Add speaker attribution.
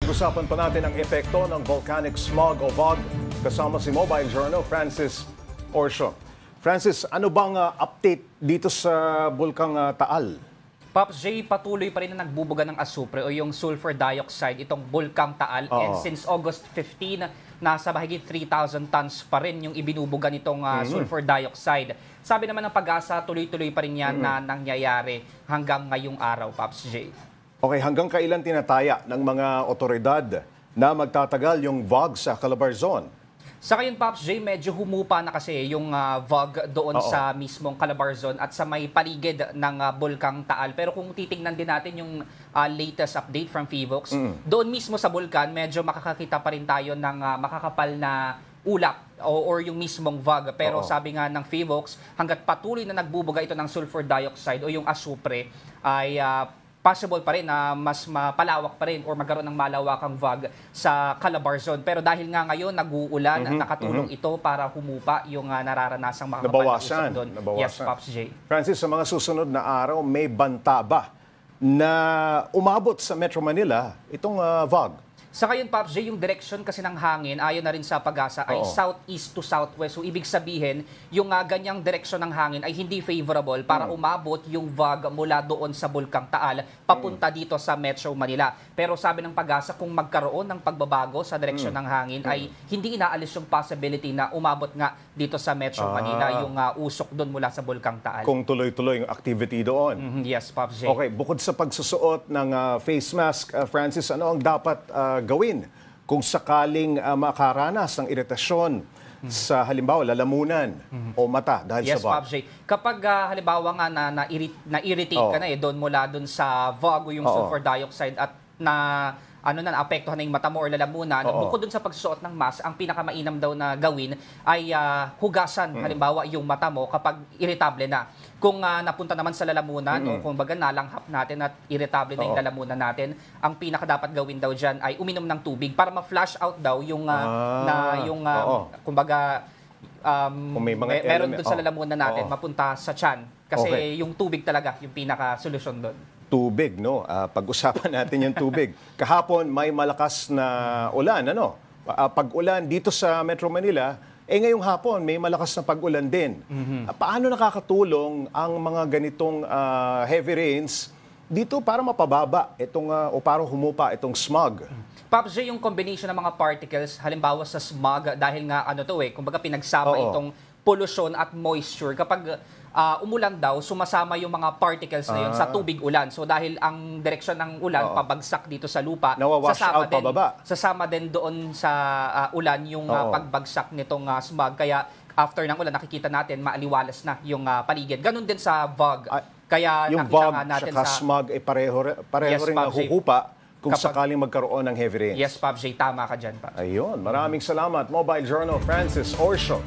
Speaker 1: Usapan pa natin ang epekto ng volcanic smog o VOG kasama si Mobile Journal Francis Orcio. Francis, ano bang update dito sa Bulkang Taal?
Speaker 2: Pops J, patuloy pa rin na nagbubuga ng asupre o yung sulfur dioxide itong Bulkang Taal. And since August 15, nasa mahigit 3,000 tons pa rin yung ibinubuga nitong sulfur dioxide. Sabi naman ng Pag-asa, tuloy-tuloy pa rin yan na nangyayari hanggang ngayong araw, Pops J.
Speaker 1: Okay, hanggang kailan tinataya ng mga otoridad na magtatagal yung VOG sa Calabarzon?
Speaker 2: Sa ngayon, Pops J, medyo humupa na kasi yung VOG doon sa mismong Calabarzon at sa may paligid ng Bulkang Taal. Pero kung titingnan din natin yung latest update from PHIVOLCS, doon mismo sa bulkan, medyo makakakita pa rin tayo ng makakapal na ulap or yung mismong VOG. Pero sabi nga ng PHIVOLCS, hanggat patuloy na nagbubuga ito ng sulfur dioxide o yung asupre, ay possible pa rin na mas mapalawak pa rin or magkaroon ng malawakang VOG sa Calabarzon. Pero dahil nga ngayon nag-uulan, nakatulong ito para humupa yung nararanasang makakapal na usap doon. Yes, Pops J.
Speaker 1: Francis, sa mga susunod na araw, may banta ba na umabot sa Metro Manila itong VOG?
Speaker 2: Sa ngayon, Pops J, yung direction kasi ng hangin, ayon na rin sa Pag-asa, ay southeast to southwest. So, ibig sabihin, yung ganyang direction ng hangin ay hindi favorable para umabot yung VOG mula doon sa Bulkang Taal, papunta dito sa Metro Manila. Pero sabi ng Pag-asa, kung magkaroon ng pagbabago sa direction ng hangin, ay hindi inaalis yung possibility na umabot nga dito sa Metro Manila, yung usok doon mula sa Bulkang Taal.
Speaker 1: Kung tuloy-tuloy yung activity doon.
Speaker 2: Yes, Pops J.
Speaker 1: Okay, bukod sa pagsusuot ng face mask, Francis, ano ang dapat gawin kung sakaling makaranas ng iritasyon sa halimbawa lalamunan o mata dahil
Speaker 2: yes,
Speaker 1: sa VOG?
Speaker 2: Pops J. Kapag halimbawa nga na-irritate ka na doon mula doon sa VOG o yung sulfur dioxide at naapektuhan na yung mata mo or lalamunan, bukod dun sa pagsusuot ng mask, ang pinakamainam daw na gawin ay hugasan, halimbawa, yung mata mo kapag irritable na. Kung napunta naman sa lalamunan o kung baga nalanghap natin at irritable na yung lalamunan natin, ang pinakadapat gawin daw dyan ay uminom ng tubig para ma-flush out daw yung, kumbaga,
Speaker 1: kung may mga
Speaker 2: meron dun sa lalamunan natin, mapunta sa tiyan. Kasi yung tubig talaga yung pinaka-solusyon doon.
Speaker 1: Tubig, no? Pag-usapan natin yung tubig. Kahapon may malakas na ulan, ano? Pag-ulan dito sa Metro Manila, ngayong hapon may malakas na pag-ulan din. Paano nakakatulong ang mga ganitong heavy rains dito para mapababa itong o para humupa itong smog?
Speaker 2: Pops J, yung combination ng mga particles, halimbawa sa smog, dahil nga kumbaga pinagsama itong pollution at moisture. Kapag umulan daw, sumasama yung mga particles na yun sa tubig ulan. So dahil ang direksyon ng ulan pabagsak dito sa lupa, sasama din doon sa ulan yung pagbagsak nitong smog. Kaya after ng ulan, nakikita natin maaliwalas na yung paligid. Ganun din sa VOG. Kaya
Speaker 1: yung
Speaker 2: nakita
Speaker 1: VOG
Speaker 2: nga natin
Speaker 1: sa smog ay pareho rin nahuhupa kung sakaling magkaroon ng heavy rains.
Speaker 2: Yes, Pops J, tama ka dyan, Pops.
Speaker 1: Ayun, maraming salamat. Mobile Journal Francis Orcio.